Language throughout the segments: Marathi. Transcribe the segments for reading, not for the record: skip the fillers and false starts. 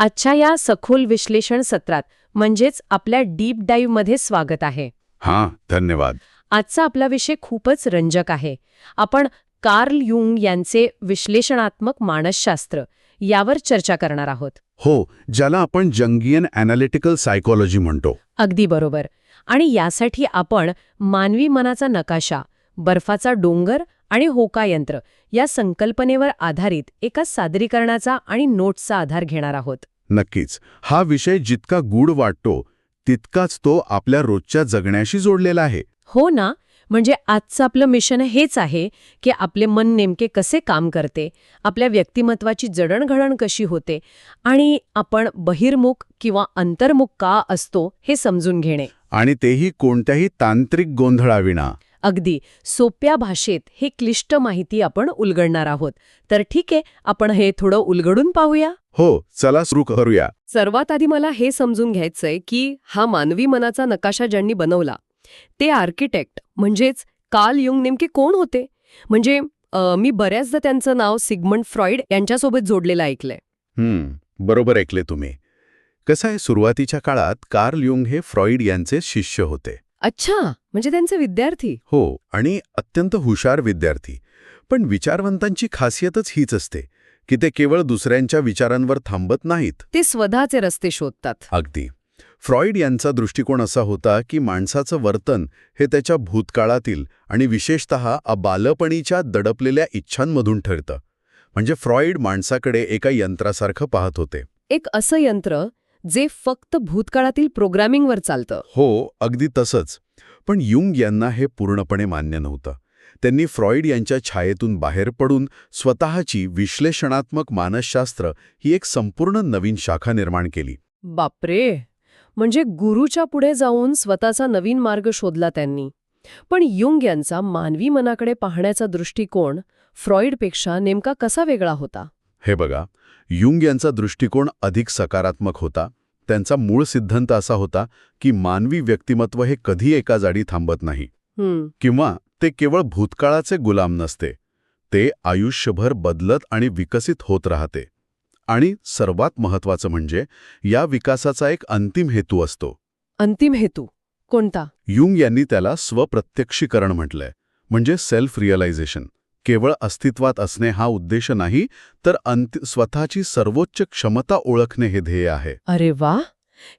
आजच्या या सखोल विश्लेषण सत्रात म्हणजेच आपल्या डीप डाईव्हमध्ये स्वागत आहे. हां, धन्यवाद. आजचा आपला विषय खूपच रंजक आहे. आपण कार्ल युंग यांचे विश्लेषणात्मक मानसशास्त्र यावर चर्चा करणार आहोत. हो, ज्याला आपण जंगियन ॲनालिटिकल सायकोलॉजी म्हणतो. अगदी बरोबर. आणि यासाठी आपण मानवी मनाचा नकाशा, बर्फाचा डोंगर आणि होका यंत्र या संकल्पनेवर आधारित एका सादरीकरणाचा आणि नोट्सचा आधार घेणार आहोत. नक्कीच. हा विषय जितका गूढ वाटतो तितकाच तो आपल्या रोजच्या जगण्याशी जोडलेला आहे. हो ना, म्हणजे आजचं आपलं मिशन हेच आहे की आपले मन नेमके कसे काम करते, आपल्या व्यक्तिमत्वाची जडणघडण कशी होते आणि आपण बहिर्मुख किंवा अंतर्मुख का असतो हे समजून घेणे. आणि तेही कोणत्याही तांत्रिक गोंधळाविना. अगदी सोप्या भाषेत हे क्लिष्ट माहिती आपण उलगडणार आहोत. तर ठीक आहे, आपण हे थोडं उलगडून पाहूया. हो, चला सुरू करूया. सर्वात आधी मला हे समजून घ्यायचंय की हा मानवी मनाचा नकाशा ज्यांनी बनवला ते आर्किटेक्ट म्हणजेच कार्ल युंग नेमके कोण होते. म्हणजे मी बऱ्याचदा त्यांचं नाव सिग्मंड फ्रॉइड यांच्यासोबत जोडलेलं ऐकलंय. बरोबर ऐकले तुम्ही. कसं आहे, सुरुवातीच्या काळात कार्ल युंग हे फ्रॉइड यांचे शिष्य होते. अच्छा, म्हणजे त्यांचे विद्यार्थी. हो, आणि अत्यंत हुशार विद्यार्थी. पण विचारवंतांची खासियतच हीच असते की ते केवळ दुसऱ्यांच्या विचारांवर थांबत नाहीत. ते स्वतःचे रस्ते शोधतात. अगदी. फ्रॉइड यांचा दृष्टिकोन असा होता की माणसाचं वर्तन हे त्याच्या भूतकाळातील आणि विशेषतः बालपणीच्या दडपलेल्या इच्छांमधून ठरतं. म्हणजे फ्रॉइड माणसाकडे एका यंत्रासारखं पाहत होते. एक असं यंत्र जे फक्त भूतकाळातील प्रोग्रामिंगवर चालतं. हो, अगदी तसंच. पण युंग यांना हे पूर्णपणे मान्य नव्हतं. त्यांनी फ्रॉइड यांच्या छायेतून बाहेर पडून स्वतःची विश्लेषणात्मक मानसशास्त्र ही एक संपूर्ण नवीन शाखा निर्माण केली. बापरे, म्हणजे गुरुच्या पुढे जाऊन स्वतःचा नवीन मार्ग शोधला त्यांनी. पण युंग यांचा मानवी मनाकडे पाहण्याचा दृष्टिकोन फ्रॉइडपेक्षा नेमका कसा वेगळा होता? हे बघा, युंग यांचा दृष्टिकोन अधिक सकारात्मक होता. त्यांचा मूळ सिद्धांत असा होता की मानवी व्यक्तिमत्व हे कधी एका जागी थांबत नाही किंवा ते केवळ भूतकाळाचे गुलाम नसते. ते आयुष्यभर बदलत आणि विकसित होत राहते. आणि सर्वात महत्त्वाचं म्हणजे या विकासाचा एक अंतिम हेतू असतो. अंतिम हेतू कोणता? युंग यांनी त्याला स्वप्रत्यक्षीकरण म्हटलंय. म्हणजे सेल्फ रिअलायझेशन. केवळ अस्तित्वात असणे हा उद्देश नाही, तर स्वतःची सर्वोच्च क्षमता ओळखणे हे ध्येय आहे. अरे वा,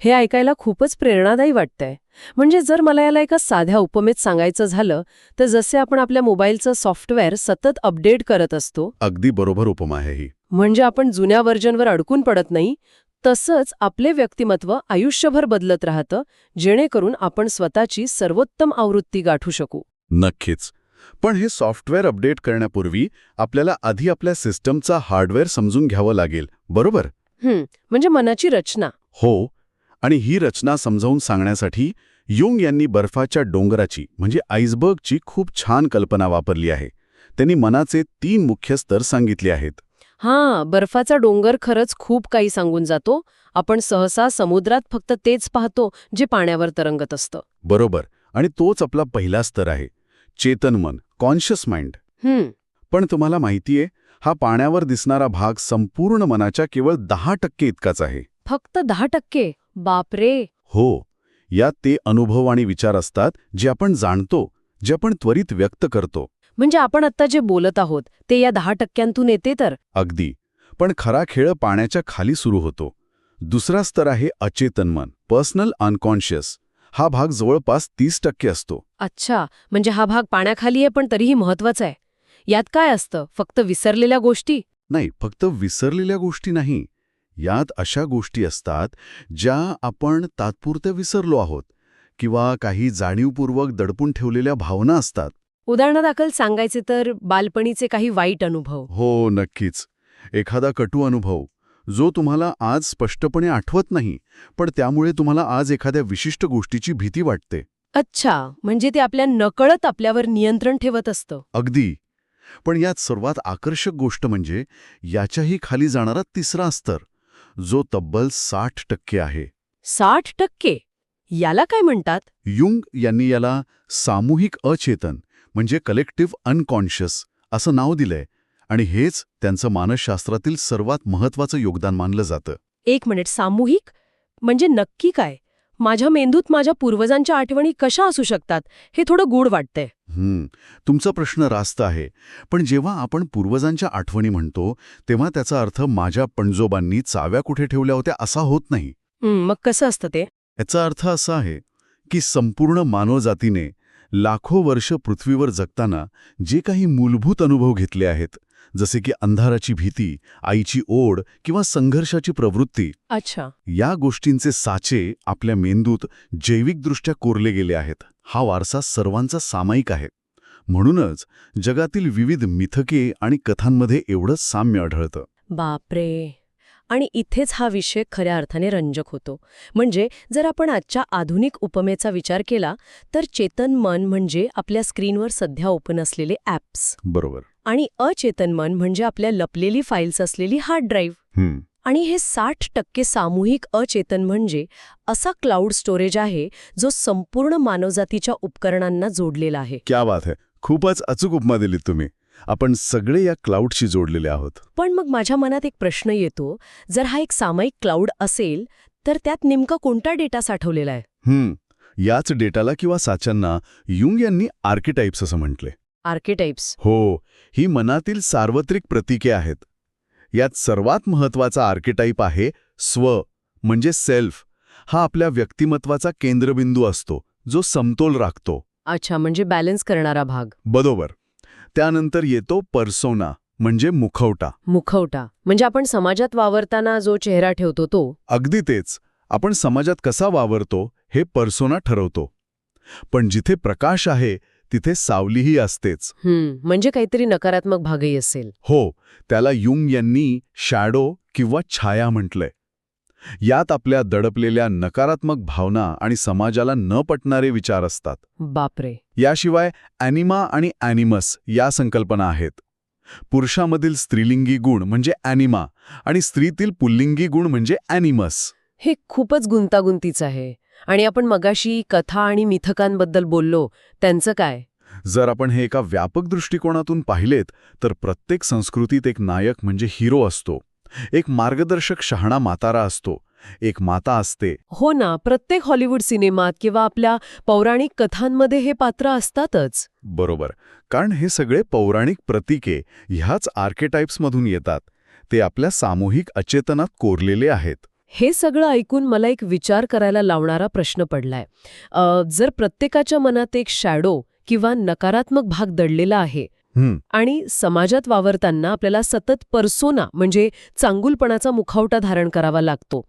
हे ऐकायला खूपच प्रेरणादायी वाटतंय. म्हणजे जर मला याला एका साध्या उपमेत सांगायचं झालं तर जसे आपण आपल्या मोबाईलचं सॉफ्टवेअर सतत अपडेट करत असतो. अगदी बरोबर उपमा आहे ही. म्हणजे आपण जुन्या व्हर्जनवर अडकून पडत नाही, तसंच आपले व्यक्तिमत्व आयुष्यभर बदलत राहतं, जेणेकरून आपण स्वतःची सर्वोत्तम आवृत्ती गाठू शकू. नक्कीच. पण हे सॉफ्टवेअर अपडेट करण्यापूर्वी आपल्याला आधी आपल्या सिस्टमचा हार्डवेअर समजून घ्यावं लागेल, बरोबर? म्हणजे मनाची रचना. हो, आणि ही रचना समजावून सांगण्यासाठी युंग यांनी बर्फाच्या डोंगराची म्हणजे आईसबर्गची खूप छान कल्पना वापरली आहे. त्यांनी मनाचे 3 मुख्य स्तर सांगितले आहेत. हां, बर्फाचा डोंगर खरंच खूप काही सांगून जातो. आपण सहसा समुद्रात फक्त तेच पाहतो जे पाण्यावर तरंगत असतं. बरोबर, आणि तोच आपला पहिला स्तर आहे, चेतन मन, कॉन्शियस माइंड. पण तुम्हाला माहितीये, हा पाण्यावर दिसणारा भाग संपूर्ण मनाच्या केवळ 10% इतकाच आहे. फक्त 10%? बापरे. हो, यात ते अनुभव आणि विचार असतात जे आपण जाणतो, जे आपण त्वरित व्यक्त करतो. म्हणजे आपण आत्ता जे बोलत आहोत ते या 10%तून येते तर? अगदी. पण खरा खेळ पाण्याच्या खाली सुरू होतो. दुसरा स्तर आहे अचेतन मन, पर्सनल अनकॉन्शियस. हा भाग जवळपास 30% असतो. अच्छा, म्हणजे हा भाग पाण्याखाली आहे पण तरीही महत्वाचा आहे. यात काय असतं? फक्त विसरलेल्या गोष्टी? नाही, फक्त विसरलेल्या गोष्टी नाही. यात अशा गोष्टी असतात ज्या आपण तात्पुरत्या विसरलो आहोत किंवा काही जाणीवपूर्वक दडपून ठेवलेल्या भावना असतात. उदाहरणादाखल सांगायचे तर बालपणीचे काही वाईट अनुभव. हो, नक्कीच. एखादा कटू अनुभव जो तुम्हाला आज स्पष्टपणे आठवत नाही, पण त्यामुळे तुम्हाला आज एखाद्या विशिष्ट गोष्टीची भीती वाटते. अच्छा, म्हणजे ते आपल्या नकळत आपल्यावर नियंत्रण ठेवत असतं. अगदी. पण यात सर्वात आकर्षक गोष्ट म्हणजे याच्याही खाली जाणारा तिसरा स्तर, जो तब्बल 60% आहे. 60%? याला काय म्हणतात? युंग यांनी याला सामूहिक अचेतन म्हणजे कलेक्टिव्ह अनकॉन्शियस असं नाव दिलंय. आणि हेच त्यांचं मानसशास्त्रातील सर्वात महत्त्वाचं योगदान मानलं जातं. एक मिनिट, सामूहिक म्हणजे नक्की काय? माझ्या मेंदूत माझ्या पूर्वजांच्या आठवणी कशा असू शकतात हे थोडं गूढ वाटतंय. तुमचा प्रश्न रास्त आहे. पण जेव्हा आपण पूर्वजांच्या आठवणी म्हणतो तेव्हा त्याचा अर्थ माझ्या पणजोबांनी चाव्या कुठे ठेवल्या होत्या असा होत नाही. मग कसं असतं ते? याचा अर्थ असा आहे की संपूर्ण मानवजातीने लाखो वर्ष पृथ्वीवर जगताना जे काही मूलभूत अनुभव घेतले आहेत, जसे की अंधाराची भीती, आईची ओढ किंवा संघर्षाची प्रवृत्ती, अच्छा. या गोष्टींचे साचे आपल्या मेंदूत जैविकदृष्ट्या कोरले गेले आहेत. हा वारसा सर्वांचा सामायिक आहे. म्हणूनच जगातील विविध मिथके आणि कथांमध्ये एवढंच साम्य आढळतं. बापरे. आणि इथेच हा विषय खऱ्या अर्थाने रंजक होतो. म्हणजे जर आपण आजच्या आधुनिक उपमेचा विचार केला तर चेतन मन म्हणजे आपल्या स्क्रीनवर सध्या ओपन असलेले ॲप्स, बरोबर. आणि अचेतन मन म्हणजे आपल्या लपलेली फाईल्स असलेली हार्ड ड्राईव्ह. आणि हे 60% सामूहिक अचेतन म्हणजे असा क्लाउड स्टोरेज आहे जो संपूर्ण मानवजातीच्या उपकरणांना जोडलेला आहे. क्या बात है. खूपच अचूक उपमा दिलीत तुम्ही. आपण सगळे या क्लाउडशी जोडलेले आहोत. पण मग माझ्या मनात एक प्रश्न येतो, जर हा एक सामायिक क्लाउड असेल तर त्यात नेमका कोणता डेटा साठवलेला आहे? याच डेटाला किंवा साच्यांना युंग यांनी आर्किटाइप्स असं म्हटले. आर्किटाइप्स? हो, ही मनातील सार्वत्रिक प्रतीके आहेत. यात सर्वात महत्वाचा आर्किटाइप आहे स्व, म्हणजे सेल्फ. हा आपल्या व्यक्तिमत्वाचा केंद्रबिंदू असतो, जो समतोल राखतो. अच्छा, म्हणजे बॅलन्स करणारा भाग. बरोबर. त्यानंतर येतो पर्सोना, म्हणजे मुखवटा. मुखवटा म्हणजे आपण समाजात वावरताना जो चेहरा ठेवतो तो? अगदी तेच. आपण समाजात कसा वावरतो हे पर्सोना ठरवतो. पण जिथे प्रकाश आहे तिथे सावलीही असतेच. म्हणजे काहीतरी नकारात्मक भागही असेल. हो, त्याला युंग यांनी शॅडो किंवा छाया म्हटलंय. यात आपल्या दडपलेल्या नकारात्मक भावना आणि समाजाला न पटणारे विचार असतात. बापरे. याशिवाय ॲनिमा आणि ॲनिमस या संकल्पना आहेत. पुरुषामधील स्त्रीलिंगी गुण म्हणजे ॲनिमा आणि स्त्रीतील पुल्लिंगी गुण म्हणजे ॲनिमस. हे खूपच गुंतागुंतीचं आहे. आणि आपण मगाशी कथा आणि मिथकांबद्दल बोललो, त्यांचं काय? जर आपण हे एका व्यापक दृष्टिकोनातून पाहिलेत तर प्रत्येक संस्कृतीत एक नायक म्हणजे हिरो असतो. एक मार्गदर्शक शहाणा मातारा असतो. एक माता असते. हो ना, प्रत्येक हॉलिवूड सिनेमात किंवा आपल्या पौराणिक कथांमध्ये हे पात्र असतातच. बरोबर. कारण हे सगळे पौराणिक प्रतीके ह्याच आर्केटाइप्समधून येतात. ते आपल्या सामूहिक अचेतनात कोरलेले आहेत. हे सगळं ऐकून मला एक विचार करायला लावणारा प्रश्न पडलाय. जर प्रत्येकाच्या मनात एक शॅडो किंवा नकारात्मक भाग दडलेला आहे आणि समाजात वावरताना आपल्याला सतत पर्सोना म्हणजे चांगुलपणाचा मुखवटा धारण करावा लागतो,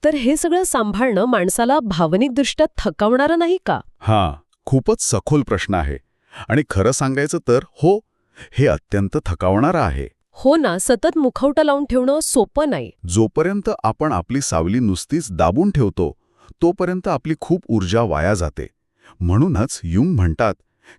तर हे सगळं सांभाळणं माणसाला भावनिकदृष्ट्या थकावणारं नाही का? खूपच सखोल प्रश्न आहे. आणि खरं सांगायचं तर हो, हे अत्यंत थकावणारं आहे. हो ना, सतत मुखवटा लावून ठेवणं सोपं नाही. जोपर्यंत आपण आपली सावली नुसतीच दाबून ठेवतो तोपर्यंत आपली खूप ऊर्जा वाया जाते. म्हणूनच युंग म्हणतात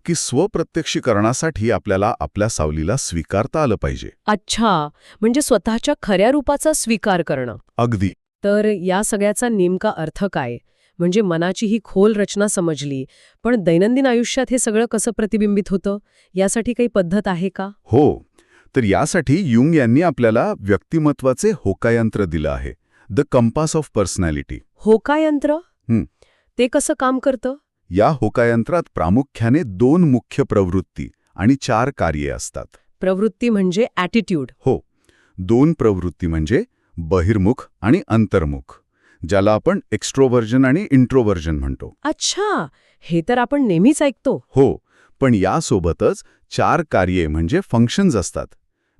की स्वप्रत्यक्षीकरणासाठी आपल्याला आपल्या सावलीला स्वीकारता आलं पाहिजे. अच्छा, म्हणजे स्वतःच्या खऱ्या रूपाचा स्वीकार करणं. अगदी. तर या सगळ्याचा नेमका अर्थ काय? म्हणजे मनाची ही खोल रचना समजली, पण दैनंदिन आयुष्यात हे सगळं कसं प्रतिबिंबित होतं? यासाठी काही पद्धत आहे का? हो, तर यासाठी युंग यांनी आपल्याला व्यक्तिमत्वाचे होकायंत्र दिलं आहे. The compass of personality. होकायंत्र? ते कसं काम करतं? या होकायंत्रात प्रामुख्याने 2 मुख्य प्रवृत्ती आणि 4 कार्ये असतात. प्रवृत्ती म्हणजे ॲटिट्यूड? हो, 2 प्रवृत्ती म्हणजे बहिर्मुख आणि अंतर्मुख, ज्याला आपण एक्स्ट्रोव्हर्जन आणि इंट्रोव्हर्जन म्हणतो. अच्छा, हे तर आपण नेहमीच ऐकतो. हो, पण यासोबतच 4 कार्ये म्हणजे फंक्शन्स असतात.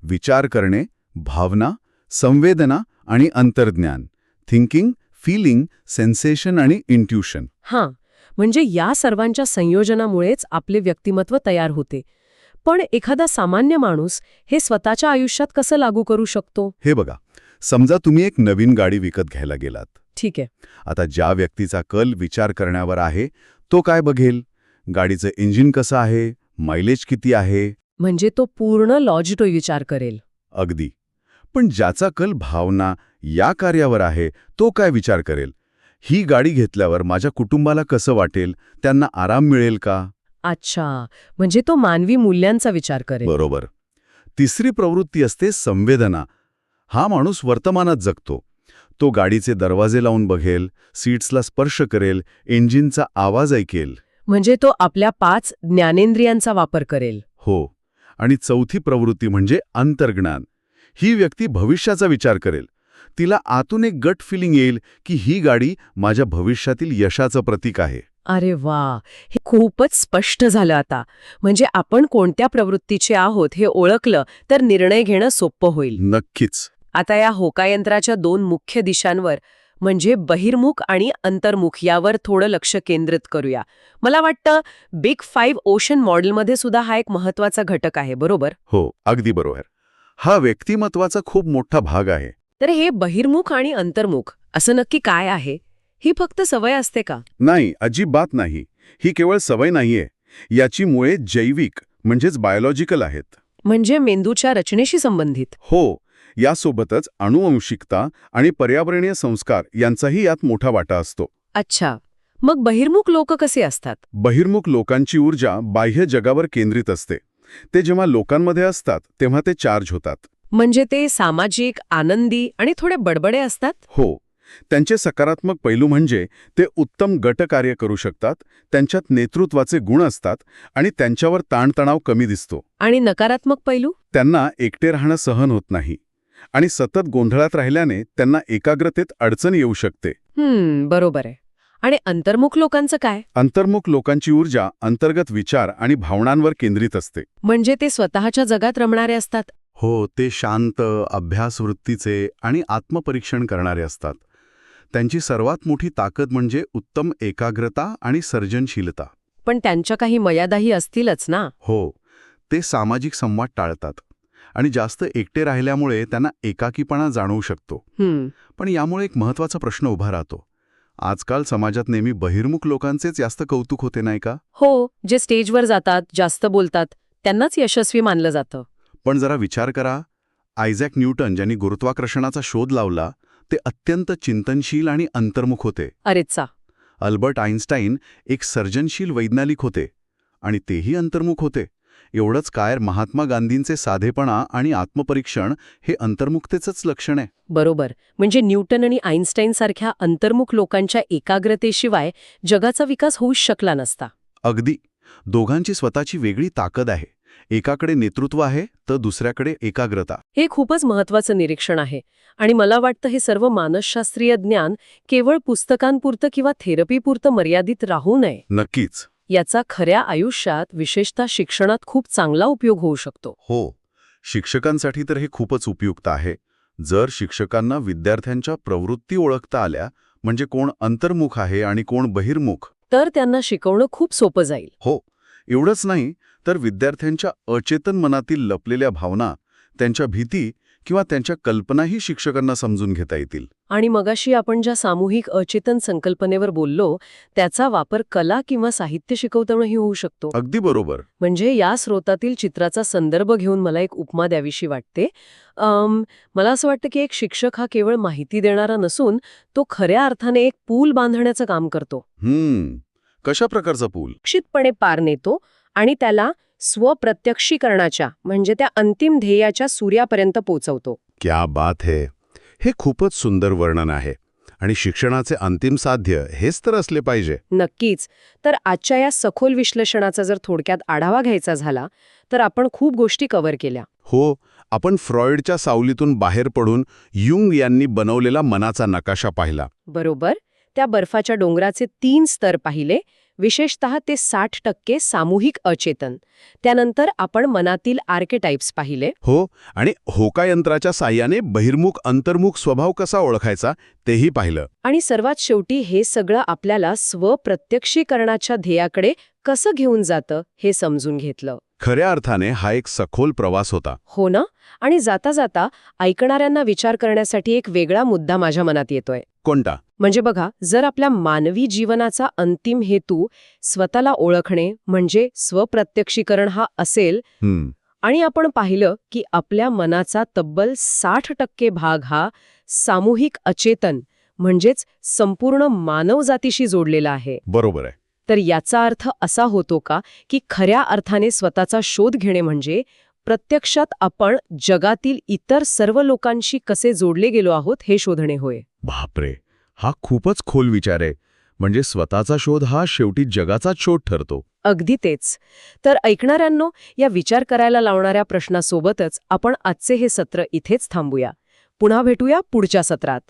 विचार करणे, भावना, संवेदना आणि अंतर्ज्ञान. थिंकिंग, फीलिंग, सेन्सेशन आणि इंट्युशन. म्हणजे या सर्वांच्या संयोजनामुळेच आपले व्यक्तिमत्व तयार होते. पण एखादा सामान्य माणूस हे स्वतःच्या आयुष्यात कसं लागू करू शकतो? हे बघा, समजा तुम्ही एक नवीन गाडी विकत घ्यायला गेलात. ठीक आहे. आता ज्या व्यक्तीचा कल विचार करण्यावर आहे तो काय बघेल? गाडीचं इंजिन कसं आहे, मायलेज किती आहे. म्हणजे तो पूर्ण लॉजिकल विचार करेल. अगदी. पण ज्याचा कल भावना या कार्यावर आहे तो काय विचार करेल? ही गाडी घेतल्यावर माझ्या कुटुंबाला कसं वाटेल, त्यांना आराम मिळेल का? अच्छा, म्हणजे तो मानवी मूल्यांचा विचार करेल. बरोबर. तिसरी प्रवृत्ती असते संवेदना. हा माणूस वर्तमानात जगतो. तो गाडीचे दरवाजे लावून बघेल, सीट्सला स्पर्श करेल, इंजिनचा आवाज ऐकेल. म्हणजे तो आपल्या 5 ज्ञानेंद्रियांचा वापर करेल. हो. आणि चौथी प्रवृत्ती म्हणजे अंतर्ज्ञान. ही व्यक्ती भविष्याचा विचार करेल. तिला आतून एक गट फिलिंग येईल की ही गाडी माझ्या भविष्यातील यशाचं प्रतीक आहे. अरे वा, हे खूपच स्पष्ट झालं आता. म्हणजे आपण कोणत्या प्रवृत्तीचे आहोत हे ओळखलं तर निर्णय घेणं सोपं होईल. नक्कीच. आता या होकायंत्राच्या 2 मुख्य दिशांवर म्हणजे बहिर्मुख आणि अंतर्मुख यावर थोडं लक्ष केंद्रित करूया. मला वाटतं बिग 5 ओशन मॉडेलमध्ये सुद्धा हा एक महत्वाचा घटक आहे, बरोबर? हो, अगदी बरोबर. हा व्यक्तिमत्वाचा खूप मोठा भाग आहे. तर हे बहिर्मुख आणि अंतर्मुख असं नक्की काय आहे? ही फक्त सवय असते का? नाही, अजिबात नाही. ही केवळ सवय नाहीये. याची मुळे जैविक म्हणजेच बायोलॉजिकल आहेत. म्हणजे मेंदूच्या रचनेशी संबंधित. हो. यासोबतच अनुवंशिकता आणि पर्यावरणीय संस्कार यांचाही यात मोठा वाटा असतो. अच्छा, मग बहिर्मुख लोक कसे असतात? बहिर्मुख लोकांची ऊर्जा बाह्य जगावर केंद्रित असते. ते जेव्हा लोकांमध्ये असतात तेव्हा ते चार्ज होतात. म्हणजे ते सामाजिक, आनंदी आणि थोडे बडबडे असतात? हो. त्यांचे सकारात्मक पैलू म्हणजे ते उत्तम गटकार्य करू शकतात, त्यांच्यात नेतृत्वाचे गुण असतात आणि त्यांच्यावर ताणतणाव कमी दिसतो. आणि नकारात्मक पैलू? त्यांना एकटे राहणं सहन होत नाही आणि सतत गोंधळात राहिल्याने त्यांना एकाग्रतेत अडचण येऊ शकते. बरोबर आहे. आणि अंतर्मुख लोकांचं काय? अंतर्मुख लोकांची ऊर्जा अंतर्गत विचार आणि भावनांवर केंद्रित असते. म्हणजे ते स्वतःच्या जगात रमणारे असतात. हो, ते शांत, अभ्यासवृत्तीचे आणि आत्मपरीक्षण करणारे असतात. त्यांची सर्वात मोठी ताकद म्हणजे उत्तम एकाग्रता आणि सर्जनशीलता. पण त्यांच्या काही मर्यादाही असतीलच ना? हो, ते सामाजिक संवाद टाळतात आणि जास्त एकटे राहिल्यामुळे त्यांना एकाकीपणा जाणवू शकतो. पण यामुळे एक महत्त्वाचा प्रश्न उभा राहतो. आजकाल समाजात नेहमी बहिर्मुख लोकांचेच जास्त कौतुक होते, नाही का? हो, जे स्टेजवर जातात, जास्त बोलतात, त्यांनाच यशस्वी मानलं जातं. पण जरा विचार करा, आयझॅक न्यूटन ज्यांनी गुरुत्वाकर्षणाचा शोध लावला ते अत्यंत चिंतनशील आणि अंतर्मुख होते. अरेच्चा. अल्बर्ट आइन्स्टाईन एक सर्जनशील वैज्ञानिक होते आणि तेही अंतर्मुख होते. एवढंच काय, महात्मा गांधींचे साधेपणा आणि आत्मपरीक्षण हे अंतर्मुखतेचंच लक्षण आहे. बरोबर. म्हणजे न्यूटन आणि आइन्स्टाईन सारख्या अंतर्मुख लोकांच्या एकाग्रतेशिवाय जगाचा विकास होऊच शकला नसता. अगदी. दोघांची स्वतःची वेगळी ताकद आहे. एकाकडे नेतृत्व आहे तर दुसऱ्याकडे एकाग्रता. हे खूपच महत्वाचं निरीक्षण आहे. आणि मला वाटतं हे सर्व मानसशास्त्रीय ज्ञान केवळ पुस्तकांपुरतं किंवा थेरपीपुरतं मर्यादित राहू नये. नक्कीच. याचा खऱ्या आयुष्यात, विशेषतः शिक्षणात खूप चांगला उपयोग होऊ शकतो. हो. शिक्षकांसाठी तर हे खूपच उपयुक्त आहे. जर शिक्षकांना विद्यार्थ्यांच्या प्रवृत्ती ओळखता आल्या, म्हणजे कोण अंतर्मुख आहे आणि कोण बहिर्मुख, तर त्यांना शिकवणं खूप सोपं जाईल. हो. एवढंच नाही तर विद्यार्थ्यांच्या अचेतन मनातील लपलेल्या भावना, त्यांच्या भीती किंवा त्यांच्या कल्पनाही शिक्षकांना समजून घेता येतील. आणि मगाशी आपण ज्या सामूहिक अचेतन संकल्पनेवर बोललो, त्याचा वापर कला किंवा साहित्य शिकवतानाही होऊ शकतो. अगदी बरोबर. म्हणजे या स्रोतातील चित्राचा संदर्भ घेऊन मला एक उपमा द्यावीशी वाटते. मला असं वाटतं की एक शिक्षक हा केवळ माहिती देणारा नसून तो खऱ्या अर्थाने एक पूल बांधण्याचं काम करतो. कशा प्रकारचा पूल? निश्चितपणे पार नेतो आणि त्याला स्वप्रत्यक्षीकरणाच्या म्हणजे त्या अंतिम ध्येयाच्या सूर्यापर्यंत पोचवतो. क्या बात है. हे खूपच सुंदर वर्णन आहे. आणि शिक्षणाचे अंतिम साध्य हेच तर असले पाहिजे. नक्कीच. तर आजच्या या सखोल विश्लेषणाचा जर थोडक्यात आढावा घ्यायचा झाला तर आपण खूप गोष्टी कव्हर केल्या. हो. आपण फ्रॉइडच्या सावलीतून बाहेर पडून युंग यांनी बनवलेला मनाचा नकाशा पाहिला. बरोबर. त्या बर्फाच्या डोंगराचे 3 स्तर पाहिले, विशेषतः ते 60% सामूहिक अचेतन. त्यानंतर आपण मनातील आर्केटाइप्स पाहिले. हो. आणि होकायंत्राच्या साह्याने बहिर्मुख अंतर्मुख स्वभाव कसा ओळखायचा तेही पाहिलं. आणि सर्वात शेवटी हे सगळं आपल्याला स्वप्रत्यक्षीकरणाच्या ध्येयाकडे कसं घेऊन जातं हे समजून घेतलं. खऱ्या अर्थाने हा एक सखोल प्रवास होता. हो ना. आणि जाता जाता ऐकणाऱ्यांना विचार करण्यासाठी एक वेगळा मुद्दा माझ्या मनात येतोय. कोणता? म्हणजे बघा, जर आपल्या मानवी जीवनाचा अंतिम हेतू स्वतःला ओळखणे म्हणजे स्वप्रत्यक्षीकरण हा असेल आणि आपण पाहिलं की आपल्या मनाचा तब्बल 60% भाग हा सामूहिक अचेतन म्हणजेच संपूर्ण मानवजातीशी जोडलेला आहे. बरोबर आहे. तर याचा अर्थ असा होतो का की खऱ्या अर्थाने स्वतःचा शोध घेणे म्हणजे प्रत्यक्षात आपण जगातील इतर सर्व लोकांशी कसे जोडले गेलो आहोत हे शोधणे होय. बापरे, हा खूपच खोल विचार आहे. म्हणजे स्वतःचा शोध हा शेवटी जगाचाच शोध ठरतो. अगदी तेच. तर ऐकणाऱ्यांनो, या विचार करायला लावणाऱ्या प्रश्नासोबतच आपण आजचे हे सत्र इथेच थांबूया. पुन्हा भेटूया पुढच्या सत्रात.